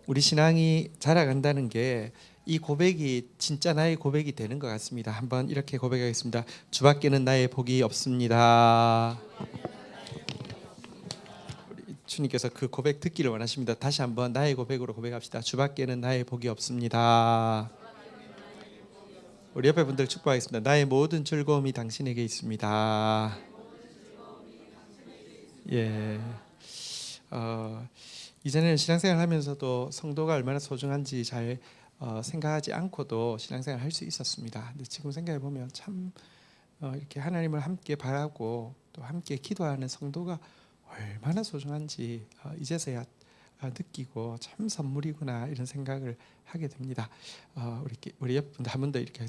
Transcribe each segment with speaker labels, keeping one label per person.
Speaker 1: 우리 신앙이 자라간다는 게 이 고백이 진짜 나의 고백이 되는 것 같습니다. 한번 이렇게 고백하겠습니다. 주밖에는 나의 복이 없습니다. 주님께서 그 고백 듣기를 원하십니다. 다시 한번 나의 고백으로 고백합시다. 주밖에는 나의 복이 없습니다. 우리 옆에 분들 축복하겠습니다. 나의 모든 즐거움이 당신에게 있습니다. 예. 이전에는 신앙생활 하면서도 성도가 얼마나 소중한지 잘 생각하지 않고도 신앙생활 할 수 있었습니다. 근데 지금 생각해 보면 참 이렇게 하나님을 함께 바라고 또 함께 기도하는 성도가 얼마나 소중한지 이제서야 느끼고 참 선물이구나 이런 생각을 하게 됩니다. 우리 옆분들 한 번 더 이렇게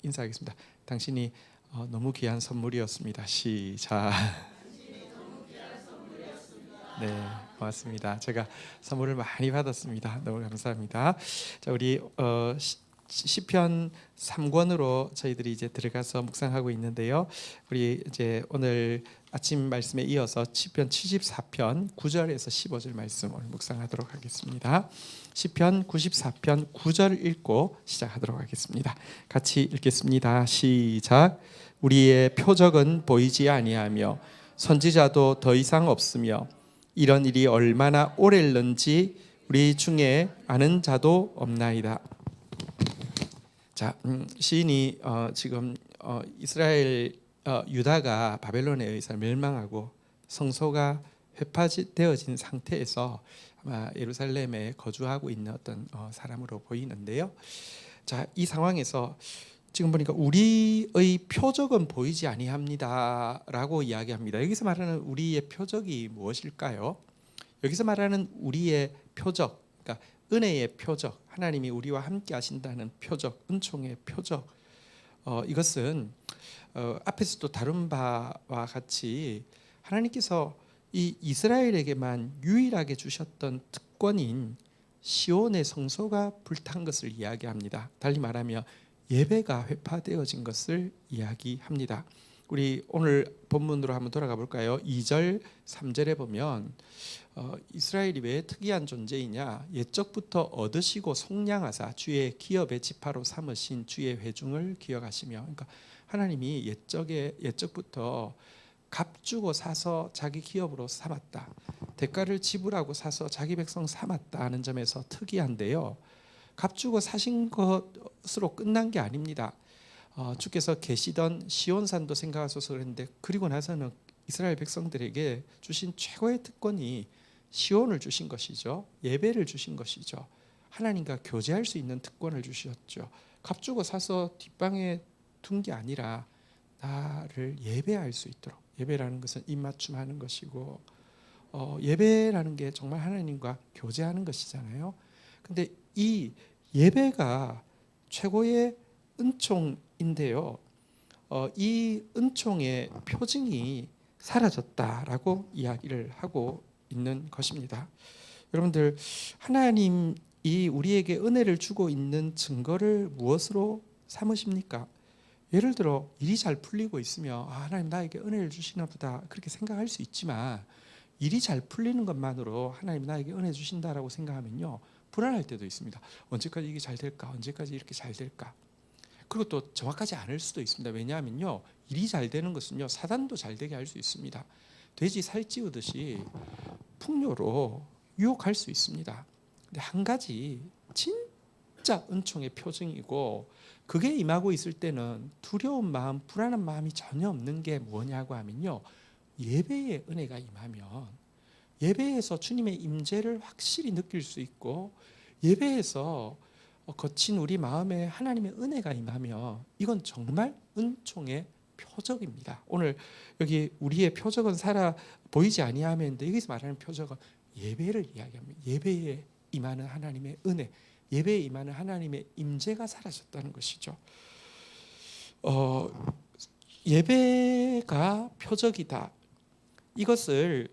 Speaker 1: 인사하겠습니다. 당신이 너무 귀한 선물이었습니다. 시작. 네, 고맙습니다. 제가 선물을 많이 받았습니다. 너무 감사합니다. 자, 우리 시편 3권으로 저희들이 이제 들어가서 묵상하고 있는데요. 우리 이제 오늘 아침 말씀에 이어서 시편 74편 9절에서 15절 말씀 오늘 묵상하도록 하겠습니다. 시편 94편 9절 읽고 시작하도록 하겠습니다. 같이 읽겠습니다. 시작. 우리의 표적은 보이지 아니하며 선지자도 더 이상 없으며 이런 일이 얼마나 오래일는지 우리 중에 아는 자도 없나이다. 자, 시인이 지금 이스라엘 유다가 바벨론에 의해서 멸망하고 성소가 회파되어진 상태에서 아마 예루살렘에 거주하고 있는 어떤 사람으로 보이는데요. 자, 이 상황에서 지금 보니까 우리의 표적은 보이지 아니합니다라고 이야기합니다. 여기서 말하는 우리의 표적이 무엇일까요? 여기서 말하는 우리의 표적, 그러니까 은혜의 표적, 하나님이 우리와 함께 하신다는 표적, 은총의 표적. 이것은 앞에서도 다룬 바와 같이 하나님께서 이 이스라엘에게만 유일하게 주셨던 특권인 시온의 성소가 불탄 것을 이야기합니다. 달리 말하면 예배가 회파되어진 것을 이야기합니다. 우리 오늘 본문으로 한번 돌아가 볼까요? 2절, 3절에 보면 이스라엘이 왜 특이한 존재이냐? 옛적부터 얻으시고 속량하사 주의 기업의 지파로 삼으신 주의 회중을 기억하시며, 그러니까 하나님이 옛적부터 값 주고 사서 자기 기업으로 삼았다. 대가를 지불하고 사서 자기 백성 삼았다 하는 점에서 특이한데요. 값 주고 사신 것으로 끝난 게 아닙니다. 주께서 계시던 시온산도 생각하셔서 그랬는데 그리고 나서는 이스라엘 백성들에게 주신 최고의 특권이 시온을 주신 것이죠. 예배를 주신 것이죠. 하나님과 교제할 수 있는 특권을 주셨죠. 값 주고 사서 뒷방에 둔 게 아니라 나를 예배할 수 있도록. 예배라는 것은 입맞춤하는 것이고 예배라는 게 정말 하나님과 교제하는 것이잖아요. 근데 이 예배가 최고의 은총인데요. 이 은총의 표징이 사라졌다라고 이야기를 하고 있는 것입니다. 여러분들, 하나님이 우리에게 은혜를 주고 있는 증거를 무엇으로 삼으십니까? 예를 들어 일이 잘 풀리고 있으며 하나님 나에게 은혜를 주시나 보다 그렇게 생각할 수 있지만, 일이 잘 풀리는 것만으로 하나님 나에게 은혜 주신다라고 생각하면요, 불안할 때도 있습니다. 언제까지 이게 잘 될까? 언제까지 이렇게 잘 될까? 그리고 또 정확하지 않을 수도 있습니다. 왜냐하면요, 일이 잘 되는 것은요, 사단도 잘 되게 할 수 있습니다. 돼지 살찌우듯이 풍요로 유혹할 수 있습니다. 근데 한 가지 진짜 은총의 표징이고, 그게 임하고 있을 때는 두려운 마음, 불안한 마음이 전혀 없는 게 뭐냐고 하면요, 예배의 은혜가 임하면 예배에서 주님의 임재를 확실히 느낄 수 있고, 예배에서 거친 우리 마음에 하나님의 은혜가 임하면 이건 정말 은총의 표적입니다. 오늘 여기 우리의 표적은 살아 보이지 아니하면인데, 여기서 말하는 표적은 예배를 이야기합니다. 예배에 임하는 하나님의 은혜, 예배에 임하는 하나님의 임재가 사라졌다는 것이죠. 예배가 표적이다. 이것을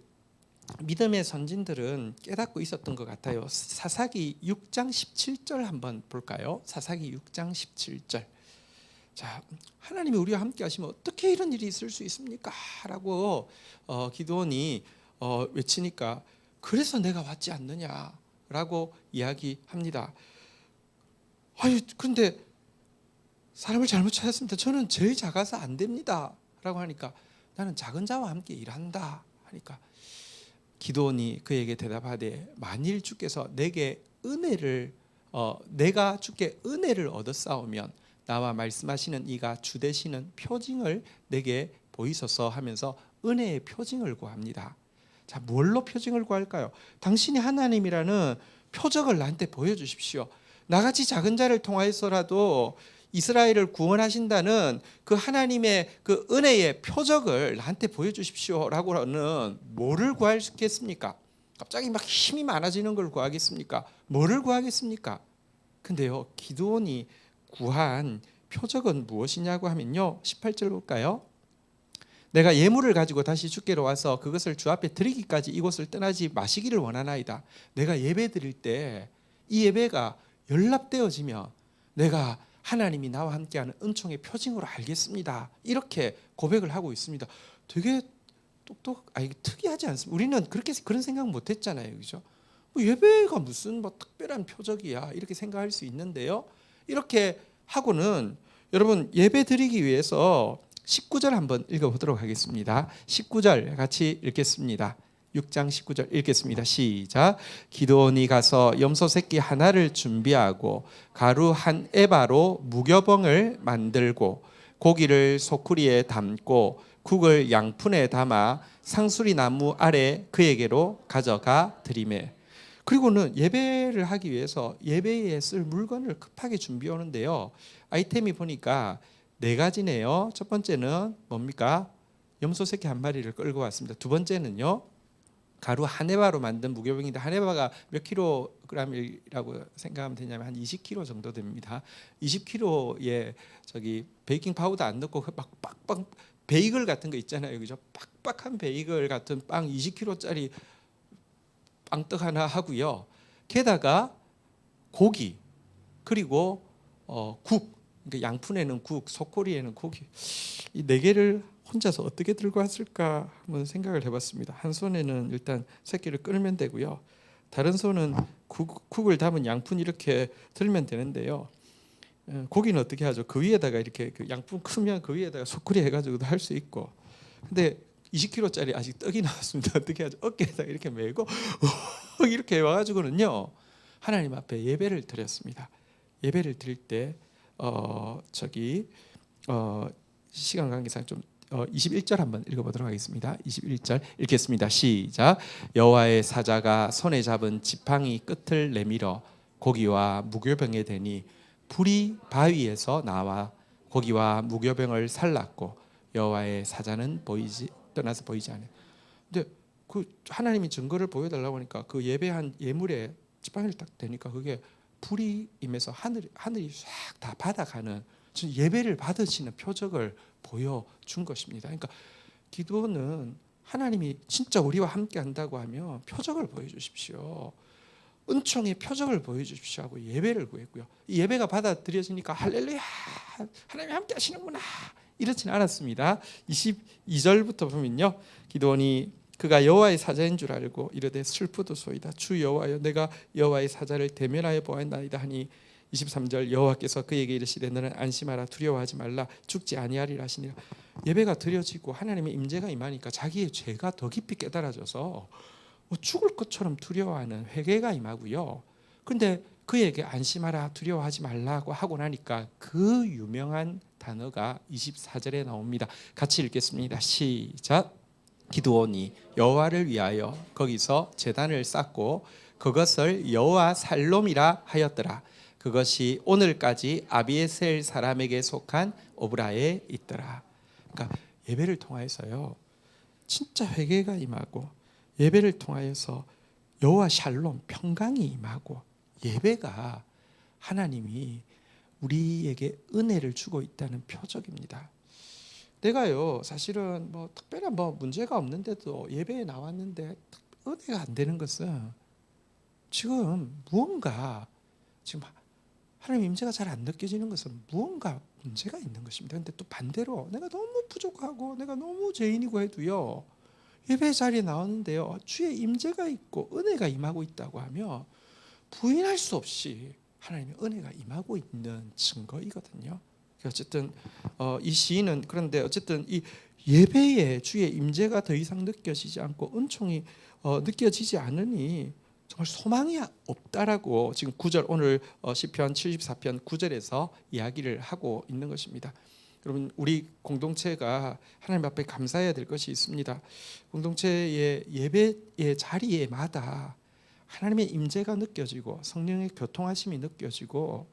Speaker 1: 믿음의 선진들은 깨닫고 있었던 것 같아요. 사사기 6장 17절 한번 볼까요? 사사기 6장 17절. 자, 하나님이 우리와 함께 하시면 어떻게 이런 일이 있을 수 있습니까? 라고 기드온이 외치니까, 그래서 내가 왔지 않느냐. 라고 이야기합니다. 아니 근데 사람을 잘못 찾았습니다. 저는 제일 작아서 안 됩니다 라고 하니까 나는 작은 자와 함께 일한다 하니까 기드온이 그에게 대답하되 만일 주께서 내게 은혜를 내가 주께 은혜를 얻었사오면 나와 말씀하시는 이가 주 되시는 표징을 내게 보이소서 하면서 은혜의 표징을 구합니다. 자, 뭘로 표징을 구할까요? 당신이 하나님이라는 표적을 나한테 보여주십시오. 나같이 작은 자를 통하여서라도 이스라엘을 구원하신다는 그 하나님의 그 은혜의 표적을 나한테 보여주십시오라고는 뭐를 구하겠습니까? 갑자기 막 힘이 많아지는 걸 구하겠습니까? 뭐를 구하겠습니까? 근데요, 기드온이 구한 표적은 무엇이냐고 하면요, 18절 볼까요? 내가 예물을 가지고 다시 주께로 와서 그것을 주 앞에 드리기까지 이곳을 떠나지 마시기를 원하나이다. 내가 예배 드릴 때 이 예배가 연락되어지면 내가 하나님이 나와 함께하는 은총의 표징으로 알겠습니다. 이렇게 고백을 하고 있습니다. 되게 특이하지 않습니까? 우리는 그런 생각 못했잖아요, 그죠? 예배가 무슨 특별한 표적이야 이렇게 생각할 수 있는데요. 이렇게 하고는 여러분 예배 드리기 위해서 19절 한번 읽어보도록 하겠습니다. 19절 같이 읽겠습니다. 6장 19절 읽겠습니다. 시작. 기드온이 가서 염소 새끼 하나를 준비하고 가루 한 에바로 무교병을 만들고 고기를 소쿠리에 담고 국을 양푼에 담아 상수리 나무 아래 그에게로 가져가 드리매. 그리고는 예배를 하기 위해서 예배에 쓸 물건을 급하게 준비해 오는데요. 아이템이 보니까 4가지네요. 첫 번째는 뭡니까? 염소 새끼 한 마리를 끌고 왔습니다. 두 번째는요, 가루 한 에바로 만든 무교병인데 한 에바가 몇 킬로그램이라고 생각하면 되냐면 한 20kg 정도 됩니다. 20kg에 베이킹 파우더 안 넣고 막 빡빡 베이글 같은 거 있잖아요, 그죠? 빡빡한 베이글 같은 빵 20kg짜리 빵떡 하나 하고요. 게다가 고기 그리고 국, 그러니까 양푼에는 국, 소코리에는 고기. 이 4개를 혼자서 어떻게 들고 왔을까 한번 생각을 해봤습니다. 한 손에는 일단 새끼를 끌면 되고요. 다른 손은 국을 담은 양푼 이렇게 들면 되는데요. 고기는 어떻게 하죠? 그 위에다가 이렇게 그 양푼 크면 그 위에다가 소쿠리 해가지고도 할 수 있고. 근데 20kg짜리 아직 떡이 나왔습니다. 어떻게 하죠? 어깨에다가 이렇게 메고 이렇게 와가지고는요, 하나님 앞에 예배를 드렸습니다. 예배를 드릴 때 시간 관계상 좀 21절 한번 읽어보도록 하겠습니다. 21절 읽겠습니다. 시작. 여호와의 사자가 손에 잡은 지팡이 끝을 내밀어 고기와 무교병에 대니 불이 바위에서 나와 고기와 무교병을 살랐고 여호와의 사자는 떠나서 보이지 않아요. 근데 그 하나님이 증거를 보여달라고 하니까 그 예배한 예물에 지팡이를 딱 대니까 그게 불이 임해서 하늘이 싹 다 받아가는 예배를 받으시는 표적을 보여준 것입니다. 그러니까 기도는 하나님이 진짜 우리와 함께 한다고 하면 표적을 보여주십시오. 은총의 표적을 보여주십시오 하고 예배를 구했고요. 이 예배가 받아들여지니까 할렐루야, 하나님이 함께 하시는구나, 이렇지는 않았습니다. 22절부터 보면요, 기드온이 그가 여호와의 사자인 줄 알고 이르되 슬프도소이다. 주 여호와여, 내가 여호와의 사자를 대면하여 보았나이다 하니 23절 여호와께서 그에게 이르시되 너는 안심하라, 두려워하지 말라, 죽지 아니하리라 하시니라. 예배가 드려지고 하나님의 임재가 임하니까 자기의 죄가 더 깊이 깨달아져서 죽을 것처럼 두려워하는 회개가 임하고요. 근데 그에게 안심하라, 두려워하지 말라고 하고 나니까 그 유명한 단어가 24절에 나옵니다. 같이 읽겠습니다. 시작. 기드온이 여호와를 위하여 거기서 제단을 쌓고 그것을 여호와 살롬이라 하였더라. 그것이 오늘까지 아비에셀 사람에게 속한 오브라에 있더라. 그러니까 예배를 통하여서요, 진짜 회개가 임하고 예배를 통하여서 여호와 샬롬 평강이 임하고 예배가 하나님이 우리에게 은혜를 주고 있다는 표적입니다. 내가요 사실은 특별한 문제가 없는데도 예배에 나왔는데 은혜가 안 되는 것은 지금 무언가 지금 하나님 임재가 잘 안 느껴지는 것은 무언가 문제가 있는 것입니다. 근데 또 반대로 내가 너무 부족하고 내가 너무 죄인이고 해도요, 예배 자리에 나오는데요 주의 임재가 있고 은혜가 임하고 있다고 하면 부인할 수 없이 하나님의 은혜가 임하고 있는 증거이거든요. 어쨌든 이 시인은 그런데 어쨌든 이 예배에 주의 임재가 더 이상 느껴지지 않고 은총이 느껴지지 않으니 정말 소망이 없다라고 지금 9절 오늘 시편 74편 9절에서 이야기를 하고 있는 것입니다. 여러분 우리 공동체가 하나님 앞에 감사해야 될 것이 있습니다. 공동체의 예배의 자리에마다 하나님의 임재가 느껴지고 성령의 교통하심이 느껴지고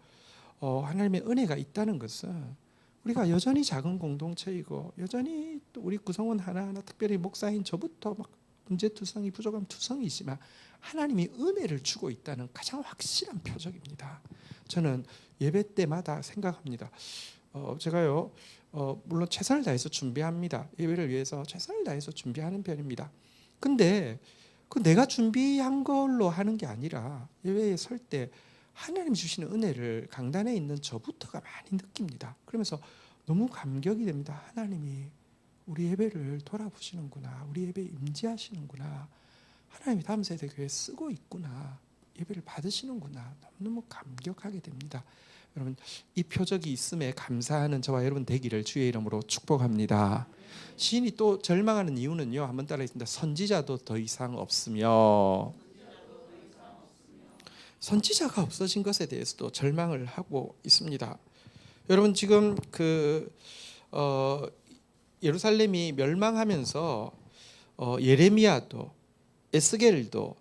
Speaker 1: 하나님의 은혜가 있다는 것은 우리가 여전히 작은 공동체이고 여전히 또 우리 구성원 하나하나 특별히 목사인 저부터 막 문제투성이 부족함 투성이지만 하나님이 은혜를 주고 있다는 가장 확실한 표적입니다. 저는 예배 때마다 생각합니다. 제가요 물론 최선을 다해서 준비합니다. 예배를 위해서 최선을 다해서 준비하는 편입니다. 근데 그 내가 준비한 걸로 하는 게 아니라 예배에 설 때 하나님 주시는 은혜를 강단에 있는 저부터가 많이 느낍니다. 그러면서 너무 감격이 됩니다. 하나님이 우리 예배를 돌아보시는구나. 우리 예배에 임재하시는구나. 하나님이 다음 세대 교회에 쓰고 있구나. 예배를 받으시는구나. 너무너무 감격하게 됩니다. 여러분 이 표적이 있음에 감사하는 저와 여러분 되기를 주의 이름으로 축복합니다. 시인이 또 절망하는 이유는요. 한번 따라했습니다. 선지자도 더 이상 없으며 선지자가 없어진 것에 대해서도 절망을 하고 있습니다. 여러분 지금 예루살렘이 멸망하면서 예레미야도 에스겔도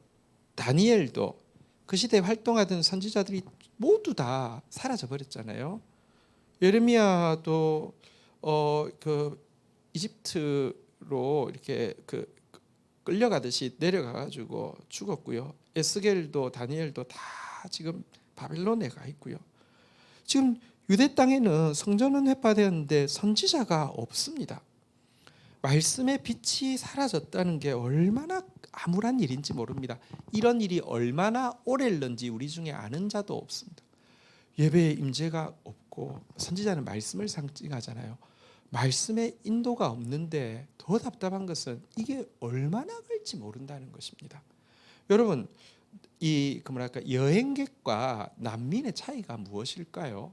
Speaker 1: 다니엘도 그 시대에 활동하던 선지자들이 모두 다 사라져 버렸잖아요. 예레미야도 이집트로 이렇게 끌려가듯이 내려가가지고 죽었고요. 에스겔도 다니엘도 다 지금 바벨론에 가 있고요. 지금 유대 땅에는 성전은 회파되었는데 선지자가 없습니다. 말씀의 빛이 사라졌다는 게 얼마나 암울한 일인지 모릅니다. 이런 일이 얼마나 오래일는지 우리 중에 아는 자도 없습니다. 예배의 임재가 없고 선지자는 말씀을 상징하잖아요. 말씀의 인도가 없는데 더 답답한 것은 이게 얼마나 갈지 모른다는 것입니다. 여러분 여행객과 난민의 차이가 무엇일까요?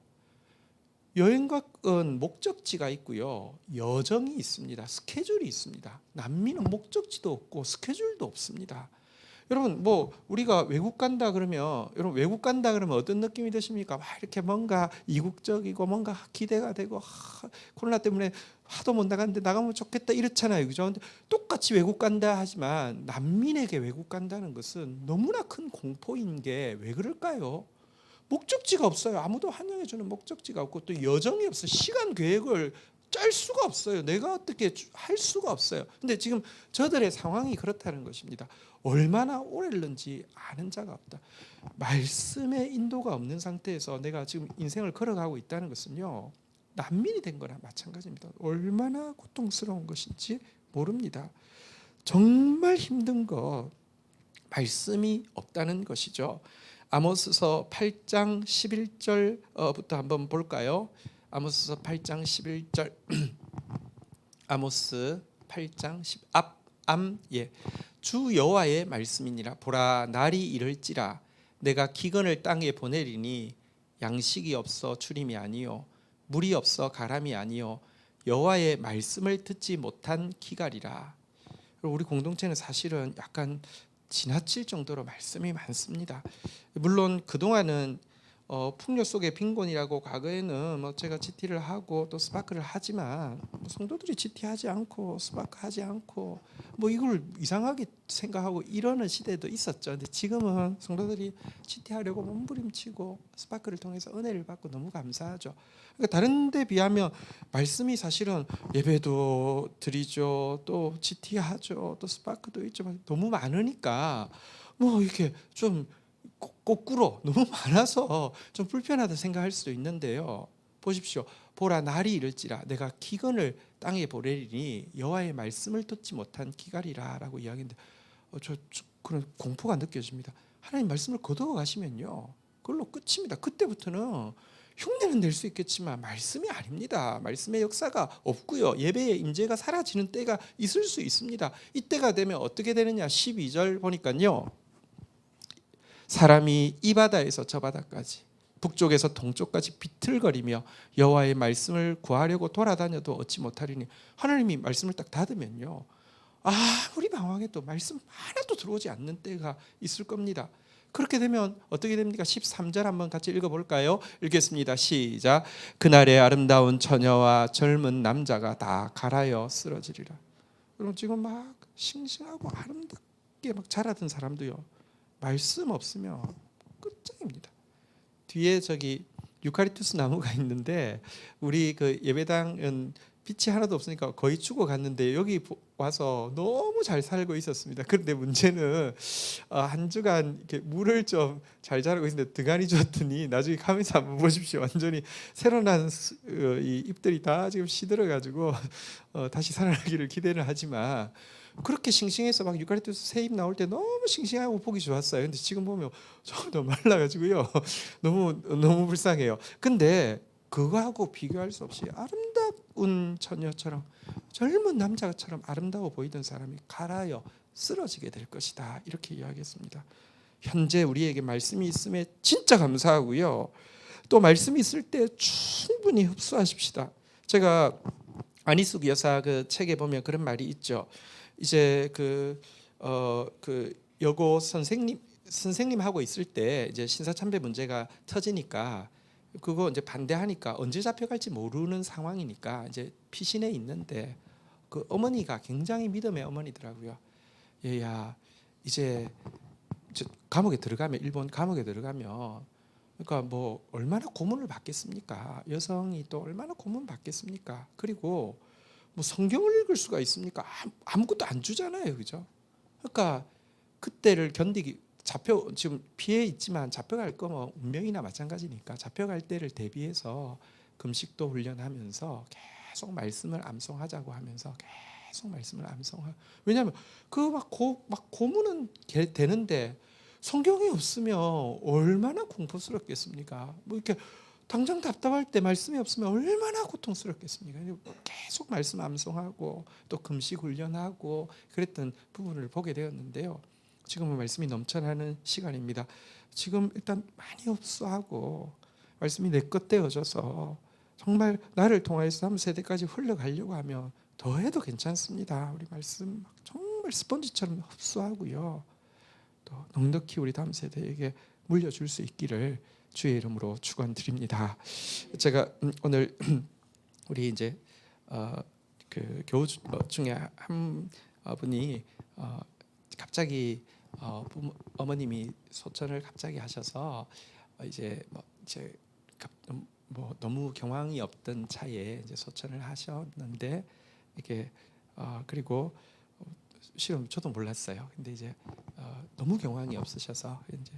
Speaker 1: 여행객은 목적지가 있고요. 여정이 있습니다. 스케줄이 있습니다. 난민은 목적지도 없고 스케줄도 없습니다. 여러분 우리가 외국 간다 그러면 어떤 느낌이 드십니까? 막 이렇게 뭔가 이국적이고 뭔가 기대가 되고 코로나 때문에 하도 못 나갔는데 나가면 좋겠다 이렇잖아요. 그죠? 근데 똑같이 외국 간다 하지만 난민에게 외국 간다는 것은 너무나 큰 공포인 게 왜 그럴까요? 목적지가 없어요. 아무도 환영해 주는 목적지가 없고 또 여정이 없어요. 시간 계획을 짤 수가 없어요. 내가 어떻게 할 수가 없어요. 근데 지금 저들의 상황이 그렇다는 것입니다. 얼마나 오래일는지 아는 자가 없다. 말씀의 인도가 없는 상태에서 내가 지금 인생을 걸어가고 있다는 것은요. 난민이 된 거나 마찬가지입니다. 얼마나 고통스러운 것인지 모릅니다. 정말 힘든 거 말씀이 없다는 것이죠. 아모스서 8장 11절부터 한번 볼까요? 아모스서 8장 11절 아모스 8장 10 주 여호와의 말씀이니라. 보라 날이 이를지라 내가 기근을 땅에 보내리니 양식이 없어 추림이 아니요 물이 없어 가람이 아니요 여호와의 말씀을 듣지 못한 기갈이라. 우리 공동체는 사실은 약간 지나칠 정도로 말씀이 많습니다. 물론 그동안은 풍요 속의 빈곤이라고 과거에는 제가 GT를 하고 또 스파크를 하지만 성도들이 GT하지 않고 스파크 하지 않고 이걸 이상하게 생각하고 이러는 시대도 있었죠. 근데 지금은 성도들이 GT하려고 몸부림치고 스파크를 통해서 은혜를 받고 너무 감사하죠. 그러니까 다른 데 비하면 말씀이 사실은 예배도 드리죠. 또 GT하죠. 또 스파크도 있죠. 너무 많으니까 이렇게 좀 거꾸로 너무 많아서 좀 불편하다 생각할 수도 있는데요. 보십시오. 보라 날이 이를지라 내가 기근을 땅에 보내리니 여호와의 말씀을 듣지 못한 기갈이라라고 이야기인데 그런 공포가 느껴집니다. 하나님 말씀을 거두어 가시면요. 그걸로 끝입니다. 그때부터는 흉내는 낼 수 있겠지만 말씀이 아닙니다. 말씀의 역사가 없고요. 예배의 임재가 사라지는 때가 있을 수 있습니다. 이때가 되면 어떻게 되느냐? 12절 보니까요. 사람이 이 바다에서 저 바다까지 북쪽에서 동쪽까지 비틀거리며 여호와의 말씀을 구하려고 돌아다녀도 얻지 못하리니 하나님이 말씀을 딱 닫으면요 아무리 방황해도 말씀 하나도 들어오지 않는 때가 있을 겁니다. 그렇게 되면 어떻게 됩니까? 13절 한번 같이 읽어볼까요? 읽겠습니다. 시작. 그날의 아름다운 처녀와 젊은 남자가 다 갈아여 쓰러지리라. 그럼 지금 막 싱싱하고 아름답게 막 자라던 사람도요 말씀 없으면 끝장입니다. 뒤에 저기 유카리투스 나무가 있는데 우리 그 예배당은 빛이 하나도 없으니까 거의 죽어갔는데 여기 와서 너무 잘 살고 있었습니다. 그런데 문제는 한 주간 이렇게 물을 좀 잘 자라고 있는데 등한이 줬더니 나중에 가면서 한번 보십시오. 완전히 새로 난 이 잎들이 다 지금 시들어가지고 다시 살아나기를 기대를 하지만 그렇게 싱싱해서 막 유카리투스 새 잎 나올 때 너무 싱싱하고 보기 좋았어요. 근데 지금 보면 전부 말라가지고요 너무 불쌍해요. 근데 그거하고 비교할 수 없이 아름다운 처녀처럼 젊은 남자처럼 아름다워 보이던 사람이 갈아여 쓰러지게 될 것이다. 이렇게 이야기했습니다. 현재 우리에게 말씀이 있음에 진짜 감사하고요. 또 말씀이 있을 때 충분히 흡수하십시다. 제가 안희숙 여사 그 책에 보면 그런 말이 있죠. 이제 그 여고 선생님하고 있을 때 이제 신사참배 문제가 터지니까 그거 이제 반대하니까 언제 잡혀갈지 모르는 상황이니까 이제 피신해 있는데 그 어머니가 굉장히 믿음의 어머니더라고요. 얘야 이제 감옥에 들어가면 일본 감옥에 들어가면 그러니까 뭐 얼마나 고문을 받겠습니까? 여성이 또 얼마나 고문 받겠습니까? 그리고 뭐 성경을 읽을 수가 있습니까? 아무것도 안 주잖아요, 그죠? 그러니까 그때를 견디기 지금 피해 있지만 잡혀갈 거면 운명이나 마찬가지니까 잡혀갈 때를 대비해서 금식도 훈련하면서 계속 말씀을 암송하자고 하면서 계속 말씀을 암송하. 왜냐하면 그 막 고문은 되는데 성경이 없으면 얼마나 공포스럽겠습니까? 뭐 이렇게 당장 답답할 때 말씀이 없으면 얼마나 고통스럽겠습니까? 계속 말씀 암송하고 또 금식 훈련하고 그랬던 부분을 보게 되었는데요. 지금은 말씀이 넘쳐나는 시간입니다. 지금 일단 많이 흡수하고 말씀이 내 것 되어져서 정말 나를 통해서 3세대까지 흘러가려고 하면 더해도 괜찮습니다. 우리 말씀 정말 스펀지처럼 흡수하고요. 또 넉넉히 우리 다음 세대에게 물려줄 수 있기를 주의 이름으로 축원드립니다. 제가 오늘 우리 이제 그 교우 중에 한 분이 갑자기 어머님이 소천을 갑자기 하셔서 이제 뭐 너무 경황이 없던 차에 이제 소천을 하셨는데 이렇게 그리고 실은 저도 몰랐어요. 근데 이제 너무 경황이 없으셔서 이제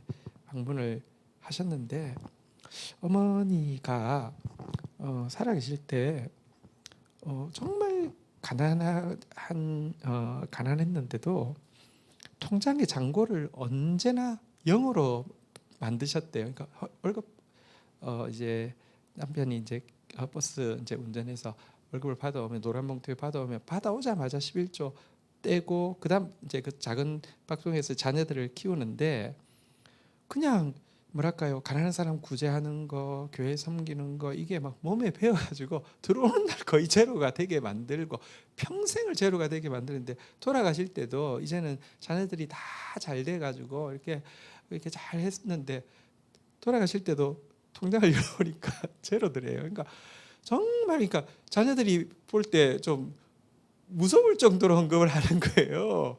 Speaker 1: 방문을 하셨는데 어머니가 살아계실 때 정말 가난했는데도 통장의 잔고를 언제나 0으로 만드셨대요. 그러니까 월급 이제 남편이 이제 버스 이제 운전해서 월급을 받아오면 노란 봉투에 받아오자마자 11조 떼고 그다음 이제 그 작은 박송에서 자녀들을 키우는데 그냥 뭐랄까요, 가난한 사람 구제하는 거, 교회 섬기는 거 이게 막 몸에 배어가지고 들어오는 날 거의 제로가 되게 만들고 평생을 제로가 되게 만드는데 돌아가실 때도 이제는 자녀들이 다 잘 돼가지고 이렇게 잘 했는데 돌아가실 때도 통장을 열어보니까 제로더래요. 그러니까 정말 그러니까 자녀들이 볼 때 좀 무서울 정도로 헌금을 하는 거예요.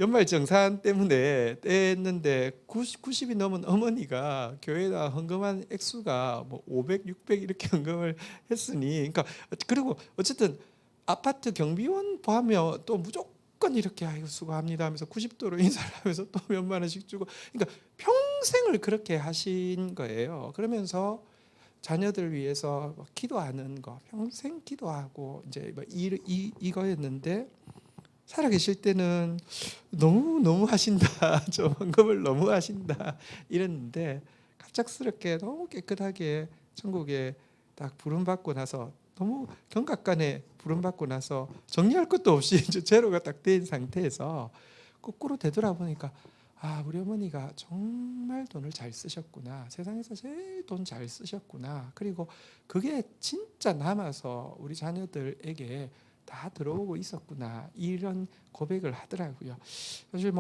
Speaker 1: 연말 정산 때문에 뗐는데 90이 넘은 어머니가 교회에다 헌금한 액수가 뭐 500, 600 이렇게 헌금을 했으니, 그러니까 그리고 어쨌든 아파트 경비원 보면 또 무조건 이렇게 아이고 수고합니다 하면서 90도로 인사를 하면서 또 몇만 원씩 주고, 그러니까 평생을 그렇게 하신 거예요. 그러면서 자녀들 위해서 기도하는 거 평생 기도하고 이제 이거였는데 살아계실 때는 너무 하신다, 좀 헌금을 너무 하신다 이랬는데 갑작스럽게 너무 깨끗하게 천국에 딱 부름받고 나서 너무 경각간에 부름받고 나서 정리할 것도 없이 이제 제로가 딱 된 상태에서 거꾸로 되돌아보니까 우리 어머니가 정말 돈을 잘 쓰셨구나. 세상에서 제일 돈 잘 쓰셨구나. 그리고 그게 진짜 남아서 우리 자녀들에게 다 들어오고 있었구나. 이런 고백을 하더라고요. 사실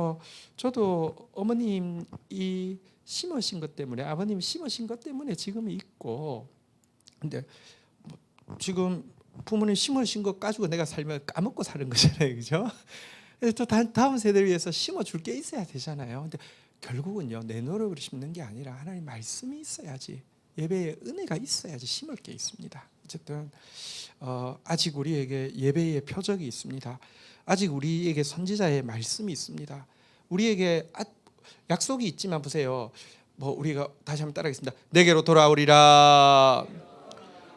Speaker 1: 저도 어머님이 심으신 것 때문에, 아버님이 심으신 것 때문에 지금 있고, 근데 지금 부모님 심으신 것 가지고 내가 살면 까먹고 사는 거잖아요, 그죠? 또 다음 세대를 위해서 심어줄 게 있어야 되잖아요. 근데 결국은요, 내 노력으로 심는 게 아니라 하나님 말씀이 있어야지, 예배의 은혜가 있어야지 심을 게 있습니다. 어쨌든 아직 우리에게 예배의 표적이 있습니다. 아직 우리에게 선지자의 말씀이 있습니다. 우리에게 약속이 있지만 보세요. 우리가 다시 한번 따라하겠습니다. 내게로 돌아오리라.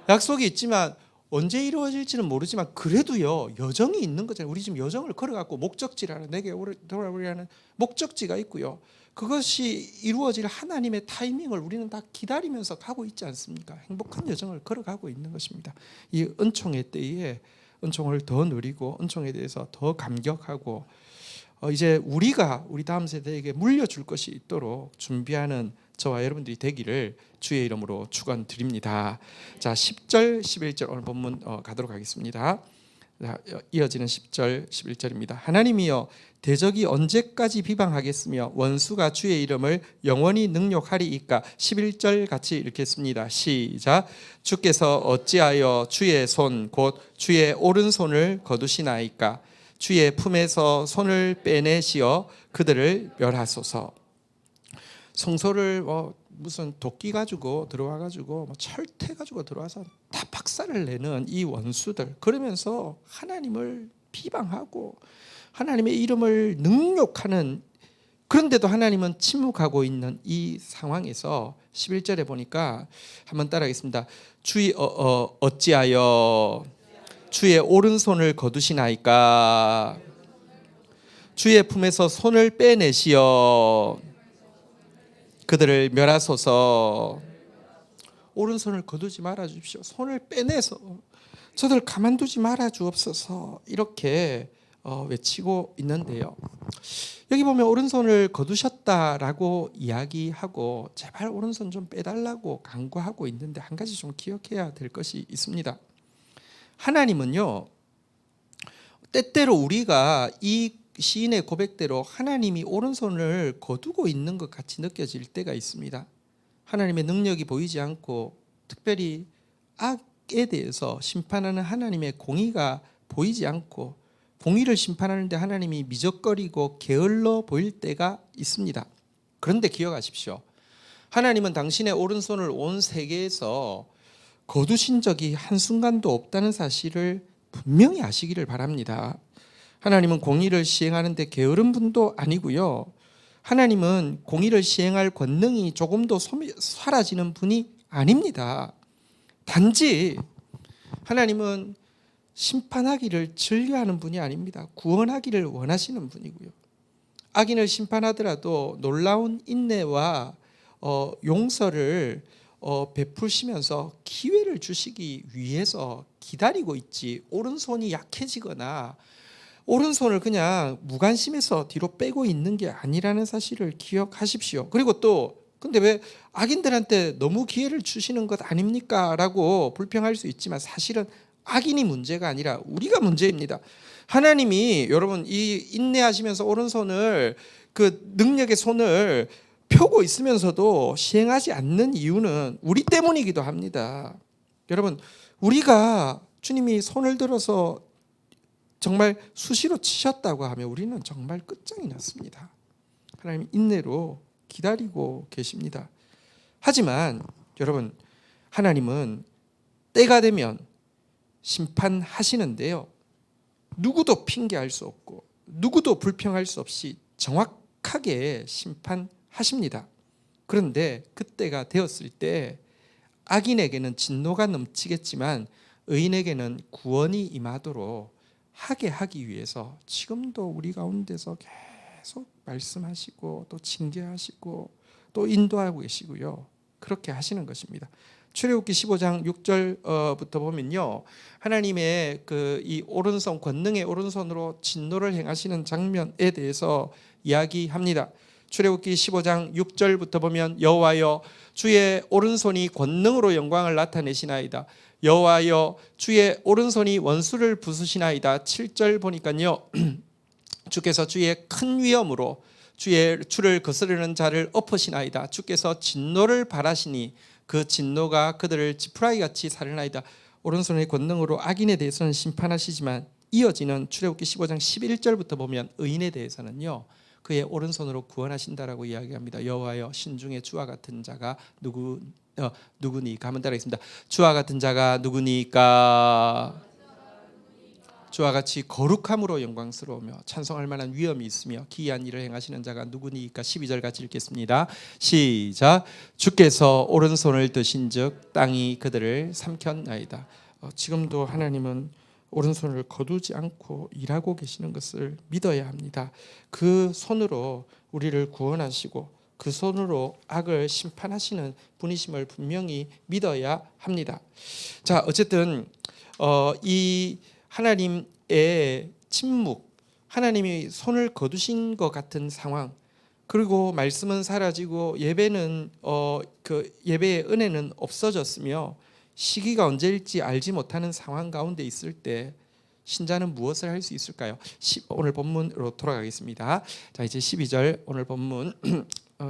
Speaker 1: 약속이 있지만 언제 이루어질지는 모르지만 그래도요, 여정이 있는 거잖아요. 우리 지금 여정을 걸어갖고 목적지라는, 내게 돌아오리라는 목적지가 있고요. 그것이 이루어질 하나님의 타이밍을 우리는 다 기다리면서 가고 있지 않습니까? 행복한 여정을 걸어가고 있는 것입니다. 이 은총의 때에 은총을 더 누리고 은총에 대해서 더 감격하고 이제 우리 다음 세대에게 물려줄 것이 있도록 준비하는 저와 여러분들이 되기를 주의 이름으로 축원드립니다. 자, 10절, 11절 오늘 본문 가도록 하겠습니다. 자, 이어지는 10절, 11절입니다. 하나님이여, 대적이 언제까지 비방하겠으며 원수가 주의 이름을 영원히 능욕하리이까. 11절 같이 읽겠습니다. 시작. 주께서 어찌하여 주의 손 곧 주의 오른손을 거두시나이까. 주의 품에서 손을 빼내시어 그들을 멸하소서. 성소를 무슨 도끼 가지고 들어와 가지고 철퇴 가지고 들어와서 다 박살을 내는 이 원수들, 그러면서 하나님을 비방하고 하나님의 이름을 능욕하는, 그런데도 하나님은 침묵하고 있는 이 상황에서 11절에 보니까 한번 따라하겠습니다. 주의 어찌하여 주의 오른손을 거두시나이까. 주의 품에서 손을 빼내시어 그들을 멸하소서. 오른손을 거두지 말아 주십시오. 손을 빼내서 저들 가만두지 말아 주옵소서. 이렇게 외치고 있는데요. 여기 보면 오른손을 거두셨다라고 이야기하고 제발 오른손 좀 빼달라고 간구하고 있는데 한 가지 좀 기억해야 될 것이 있습니다. 하나님은요, 때때로 우리가 이 시인의 고백대로 하나님이 오른손을 거두고 있는 것 같이 느껴질 때가 있습니다. 하나님의 능력이 보이지 않고 특별히 악에 대해서 심판하는 하나님의 공의가 보이지 않고 공의를 심판하는데 하나님이 미적거리고 게을러 보일 때가 있습니다. 그런데 기억하십시오. 하나님은 당신의 오른손을 온 세계에서 거두신 적이 한순간도 없다는 사실을 분명히 아시기를 바랍니다. 하나님은 공의를 시행하는데 게으른 분도 아니고요. 하나님은 공의를 시행할 권능이 조금도 사라지는 분이 아닙니다. 단지 하나님은 심판하기를 즐겨하는 분이 아닙니다. 구원하기를 원하시는 분이고요. 악인을 심판하더라도 놀라운 인내와 용서를 베푸시면서 기회를 주시기 위해서 기다리고 있지, 오른손이 약해지거나 오른손을 그냥 무관심해서 뒤로 빼고 있는 게 아니라는 사실을 기억하십시오. 그리고 또 근데 왜 악인들한테 너무 기회를 주시는 것 아닙니까? 라고 불평할 수 있지만 사실은 악인이 문제가 아니라 우리가 문제입니다. 하나님이 여러분 이 인내하시면서 오른손을, 그 능력의 손을 펴고 있으면서도 시행하지 않는 이유는 우리 때문이기도 합니다. 여러분, 우리가 주님이 손을 들어서 정말 수시로 치셨다고 하면 우리는 정말 끝장이 났습니다. 하나님 인내로 기다리고 계십니다. 하지만 여러분, 하나님은 때가 되면 심판하시는데요, 누구도 핑계할 수 없고 누구도 불평할 수 없이 정확하게 심판하십니다. 그런데 그때가 되었을 때 악인에게는 진노가 넘치겠지만 의인에게는 구원이 임하도록 하게 하기 위해서 지금도 우리 가운데서 계속 말씀하시고 또 징계하시고 또 인도하고 계시고요. 그렇게 하시는 것입니다. 출애굽기 15장 6절부터 보면요, 하나님의 이 오른손, 권능의 오른손으로 진노를 행하시는 장면에 대해서 이야기합니다. 출애굽기 15장 6절부터 보면 여호와여 주의 오른손이 권능으로 영광을 나타내시나이다. 여호와여 주의 오른손이 원수를 부수시나이다. 7절 보니까요. 주께서 주의 큰 위엄으로 주를 거스르는 자를 엎으시나이다. 주께서 진노를 발하시니 그 진노가 그들을 지푸라기같이 사르나이다. 오른손의 권능으로 악인에 대해서는 심판하시지만 이어지는 출애굽기 15장 11절부터 보면 의인에 대해서는요. 그의 오른손으로 구원하신다라고 이야기합니다. 여호와여 신중에 주와 같은 자가 누구니까 하면 따라하겠습니다. 주와 같은 자가 누구니까? 주와 같이 거룩함으로 영광스러우며 찬송할 만한 위엄이 있으며 기이한 일을 행하시는 자가 누구니까? 12절 같이 읽겠습니다. 시작. 주께서 오른손을 드신즉 땅이 그들을 삼켰나이다. 지금도 하나님은 오른손을 거두지 않고 일하고 계시는 것을 믿어야 합니다. 그 손으로 우리를 구원하시고 그 손으로 악을 심판하시는 분이심을 분명히 믿어야 합니다. 자, 어쨌든 이 하나님의 침묵, 하나님이 손을 거두신 것 같은 상황, 그리고 말씀은 사라지고 예배는 그 예배의 은혜는 없어졌으며 시기가 언제일지 알지 못하는 상황 가운데 있을 때 신자는 무엇을 할 수 있을까요? 오늘 본문으로 돌아가겠습니다. 자, 이제 12절 오늘 본문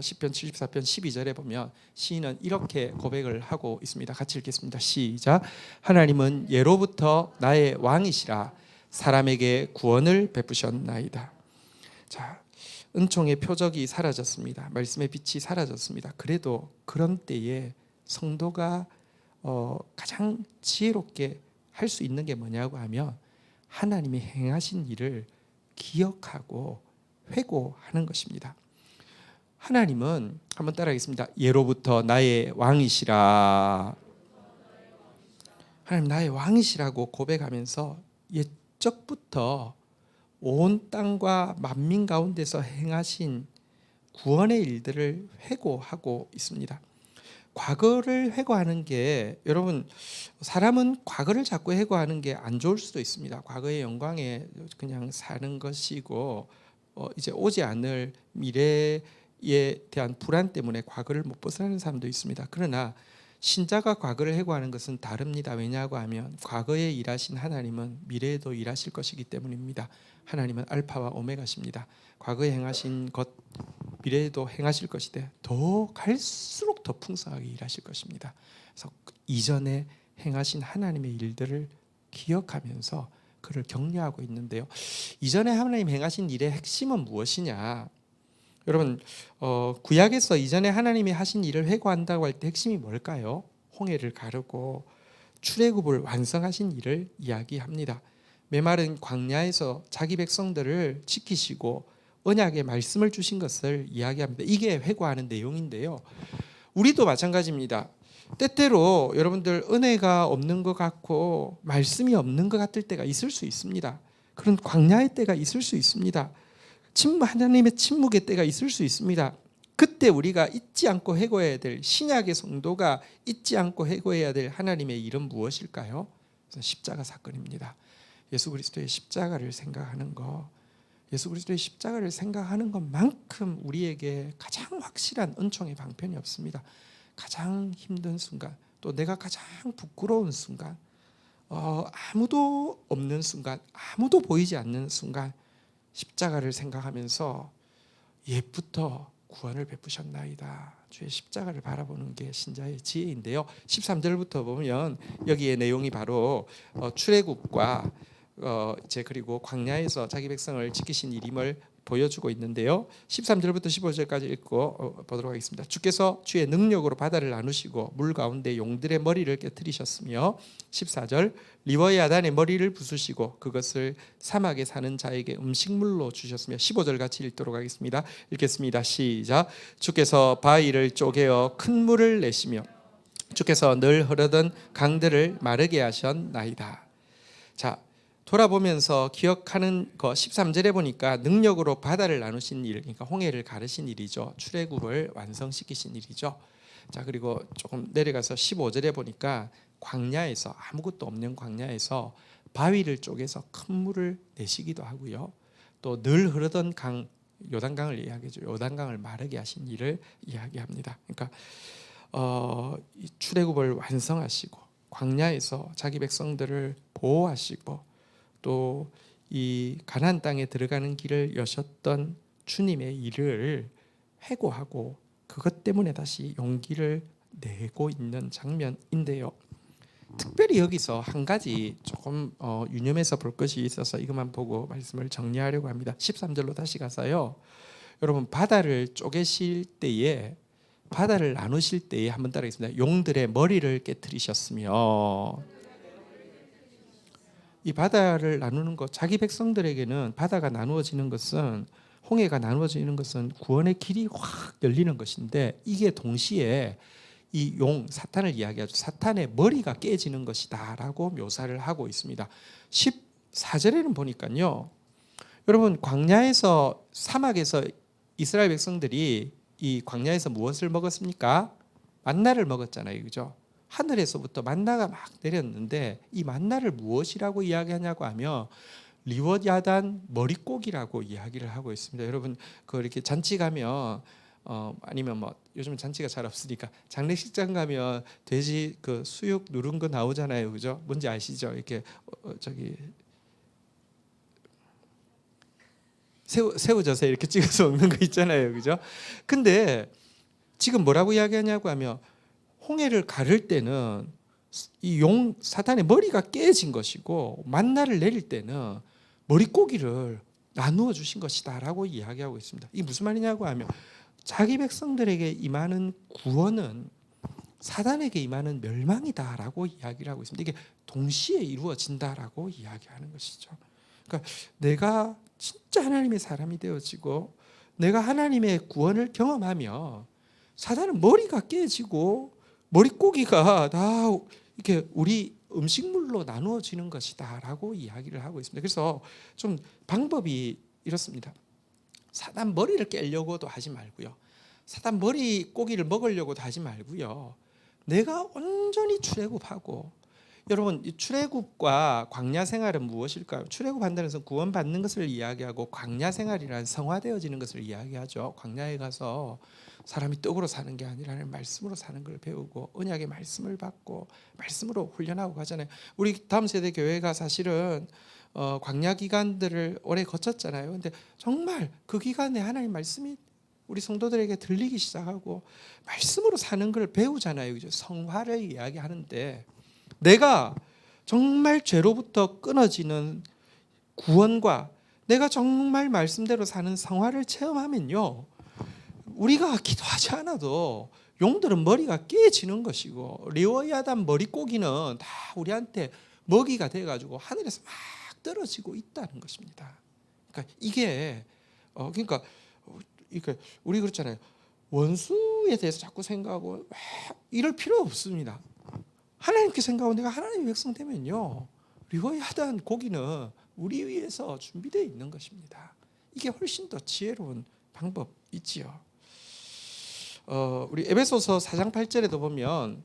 Speaker 1: 시편 74편 12절에 보면 시인은 이렇게 고백을 하고 있습니다. 같이 읽겠습니다. 시작. 하나님은 예로부터 나의 왕이시라 사람에게 구원을 베푸셨나이다. 자, 은총의 표적이 사라졌습니다. 말씀의 빛이 사라졌습니다. 그래도 그런 때에 성도가 가장 지혜롭게 할 수 있는 게 뭐냐고 하면 하나님이 행하신 일을 기억하고 회고하는 것입니다. 하나님은 한번 따라하겠습니다. 예로부터 나의 왕이시라. 하나님 나의 왕이시라고 고백하면서 옛적부터 온 땅과 만민 가운데서 행하신 구원의 일들을 회고하고 있습니다. 과거를 회고하는 게 여러분 사람은 과거를 자꾸 회고하는 게 안 좋을 수도 있습니다. 과거의 영광에 그냥 사는 것이고 이제 오지 않을 미래에 대한 불안 때문에 과거를 못 벗어나는 사람도 있습니다. 그러나 신자가 과거를 회고하는 것은 다릅니다. 왜냐하고 하면 과거에 일하신 하나님은 미래에도 일하실 것이기 때문입니다. 하나님은 알파와 오메가십니다. 과거에 행하신 것 미래에도 행하실 것이되 더 갈수록 더 풍성하게 일하실 것입니다. 그래서 이전에 행하신 하나님의 일들을 기억하면서 그를 격려하고 있는데요. 이전에 하나님 행하신 일의 핵심은 무엇이냐? 여러분 구약에서 이전에 하나님이 하신 일을 회고한다고 할 때 핵심이 뭘까요? 홍해를 가르고 출애굽을 완성하신 일을 이야기합니다. 메마른 광야에서 자기 백성들을 지키시고 언약의 말씀을 주신 것을 이야기합니다. 이게 회고하는 내용인데요. 우리도 마찬가지입니다. 때때로 여러분들 은혜가 없는 것 같고 말씀이 없는 것 같을 때가 있을 수 있습니다. 그런 광야의 때가 있을 수 있습니다. 하나님의 침묵의 때가 있을 수 있습니다. 그때 우리가 잊지 않고 회고해야 될 신약의 성도가 잊지 않고 회고해야 될 하나님의 일은 무엇일까요? 십자가 사건입니다. 예수 그리스도의 십자가를 생각하는 것, 예수 그리스도의 십자가를 생각하는 것만큼 우리에게 가장 확실한 은총의 방편이 없습니다. 가장 힘든 순간, 또 내가 가장 부끄러운 순간, 아무도 없는 순간, 아무도 보이지 않는 순간 십자가를 생각하면서 옛부터 구원을 베푸셨나이다. 주의 십자가를 바라보는 게 신자의 지혜인데요. 13절부터 보면 여기에 내용이 바로 출애굽과 이제 그리고 광야에서 자기 백성을 지키신 일임을 보여주고 있는데요. 13절부터 15절까지 읽고 보도록 하겠습니다. 주께서 주의 능력으로 바다를 나누시고 물 가운데 용들의 머리를 깨뜨리셨으며 14절 리워야단의 머리를 부수시고 그것을 사막에 사는 자에게 음식물로 주셨으며 15절 같이 읽도록 하겠습니다. 읽겠습니다. 시작. 주께서 바위를 쪼개어 큰 물을 내시며 주께서 늘 흐르던 강들을 마르게 하셨나이다. 자, 돌아보면서 기억하는 거 13절에 보니까 능력으로 바다를 나누신 일, 그러니까 홍해를 가르신 일이죠. 출애굽을 완성시키신 일이죠. 자, 그리고 조금 내려가서 15절에 보니까 광야에서 아무것도 없는 광야에서 바위를 쪼개서 큰 물을 내시기도 하고요. 또 늘 흐르던 강 요단강을 이야기하죠. 요단강을 마르게 하신 일을 이야기합니다. 그러니까 이 출애굽을 완성하시고 광야에서 자기 백성들을 보호하시고 또 이 가나안 땅에 들어가는 길을 여셨던 주님의 일을 회고하고 그것 때문에 다시 용기를 내고 있는 장면인데요. 특별히 여기서 한 가지 조금 유념해서 볼 것이 있어서 이것만 보고 말씀을 정리하려고 합니다. 13절로 다시 가서요. 여러분 바다를 쪼개실 때에 바다를 나누실 때에 한번 따라하겠습니다. 용들의 머리를 깨뜨리셨으며 이 바다를 나누는 것 자기 백성들에게는 바다가 나누어지는 것은 홍해가 나누어지는 것은 구원의 길이 확 열리는 것인데 이게 동시에 이 용 사탄을 이야기하죠. 사탄의 머리가 깨지는 것이다라고 묘사를 하고 있습니다. 14절에는 보니까요. 여러분 광야에서 사막에서 이스라엘 백성들이 이 광야에서 무엇을 먹었습니까? 만나를 먹었잖아요. 그죠? 하늘에서부터 만나가 막 내렸는데 이 만나를 무엇이라고 이야기하냐고 하면 리워야단 머릿고기라고 이야기를 하고 있습니다. 여러분 그 이렇게 잔치 가면 아니면 뭐 요즘은 잔치가 잘 없으니까 장례식장 가면 돼지 그 수육 누른 거 나오잖아요. 그죠? 뭔지 아시죠? 이렇게 저기 새우젓에 이렇게 찍어서 먹는 거 있잖아요. 그죠? 근데 지금 뭐라고 이야기하냐고 하면 홍해를 가를 때는 이 용 사탄의 머리가 깨진 것이고 만나를 내릴 때는 머릿고기를 나누어 주신 것이다라고 이야기하고 있습니다. 이게 무슨 말이냐고 하면 자기 백성들에게 임하는 구원은 사단에게 임하는 멸망이다라고 이야기를 하고 있습니다. 이게 동시에 이루어진다라고 이야기하는 것이죠. 그러니까 내가 진짜 하나님의 사람이 되어지고 내가 하나님의 구원을 경험하며 사단은 머리가 깨지고 머릿고기가 다 이렇게 우리 음식물로 나누어지는 것이다라고 이야기를 하고 있습니다. 그래서 좀 방법이 이렇습니다. 사단 머리를 깨려고도 하지 말고요. 사단 머릿고기를 먹으려고도 하지 말고요. 내가 온전히 출애굽하고 여러분 이 출애굽과 광야 생활은 무엇일까요? 출애굽한다는 것은 구원받는 것을 이야기하고 광야 생활이란 성화되어지는 것을 이야기하죠. 광야에 가서 사람이 떡으로 사는 게 아니라 말씀으로 사는 걸 배우고 언약의 말씀을 받고 말씀으로 훈련하고 가잖아요. 우리 다음 세대 교회가 사실은 광야 기간들을 오래 거쳤잖아요. 근데 정말 그 기간에 하나님 말씀이 우리 성도들에게 들리기 시작하고 말씀으로 사는 걸 배우잖아요. 그죠? 성화를 이야기하는데 내가 정말 죄로부터 끊어지는 구원과 내가 정말 말씀대로 사는 성화를 체험하면요. 우리가 기도하지 않아도 용들은 머리가 깨지는 것이고 리워야단 머릿고기는 다 우리한테 먹이가 돼가지고 하늘에서 막 떨어지고 있다는 것입니다. 그러니까 이게 그러니까 우리 그렇잖아요. 원수에 대해서 자꾸 생각하고 이럴 필요 없습니다. 하나님께 생각하고 내가 하나님의 백성 되면요. 리워야단 고기는 우리 위해서 준비되어 있는 것입니다. 이게 훨씬 더 지혜로운 방법이지요. 우리 에베소서 4장 8절에도 보면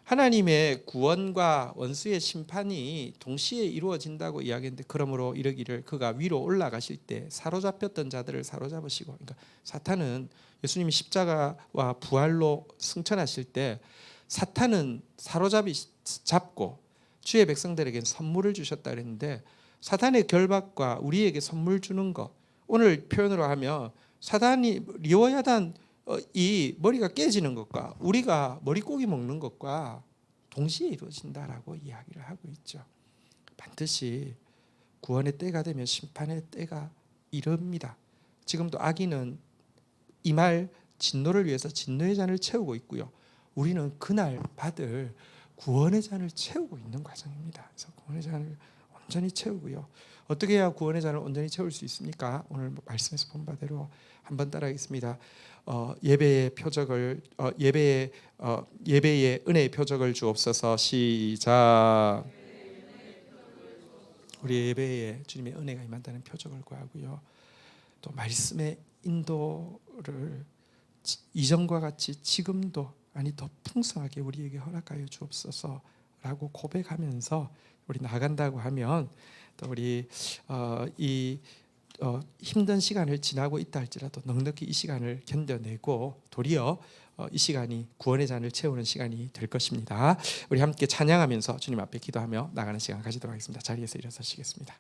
Speaker 1: 하나님의 구원과 원수의 심판이 동시에 이루어진다고 이야기했는데 그러므로 이르기를 그가 위로 올라가실 때 사로잡혔던 자들을 사로잡으시고 그러니까 사탄은 예수님이 십자가와 부활로 승천하실 때 사탄은 잡고 주의 백성들에게 선물을 주셨다 그랬는데 사탄의 결박과 우리에게 선물 주는 것 오늘 표현으로 하면 사단이 리워야단 이 머리가 깨지는 것과 우리가 머릿고기 먹는 것과 동시에 이루어진다라고 이야기를 하고 있죠. 반드시 구원의 때가 되면 심판의 때가 이릅니다. 지금도 악인은 이말 진노를 위해서 진노의 잔을 채우고 있고요. 우리는 그날 받을 구원의 잔을 채우고 있는 과정입니다. 그래서 구원의 잔을 온전히 채우고요. 어떻게 해야 구원의 잔을 온전히 채울 수 있습니까? 오늘 말씀에서 본 바대로 한번 따라하겠습니다. 예배의 표적을 예배의 은혜의 표적을 주옵소서. 시작. 우리 예배에 주님의 은혜가 임한다는 표적을 구하고요. 또 말씀의 인도를 이전과 같이 지금도 아니 더 풍성하게 우리에게 허락하여 주옵소서라고 고백하면서 우리 나간다고 하면 또 우리 이 힘든 시간을 지나고 있다 할지라도 넉넉히 이 시간을 견뎌내고 도리어 이 시간이 구원의 잔을 채우는 시간이 될 것입니다. 우리 함께 찬양하면서 주님 앞에 기도하며 나가는 시간 가지도록 하겠습니다. 자리에서 일어서시겠습니다.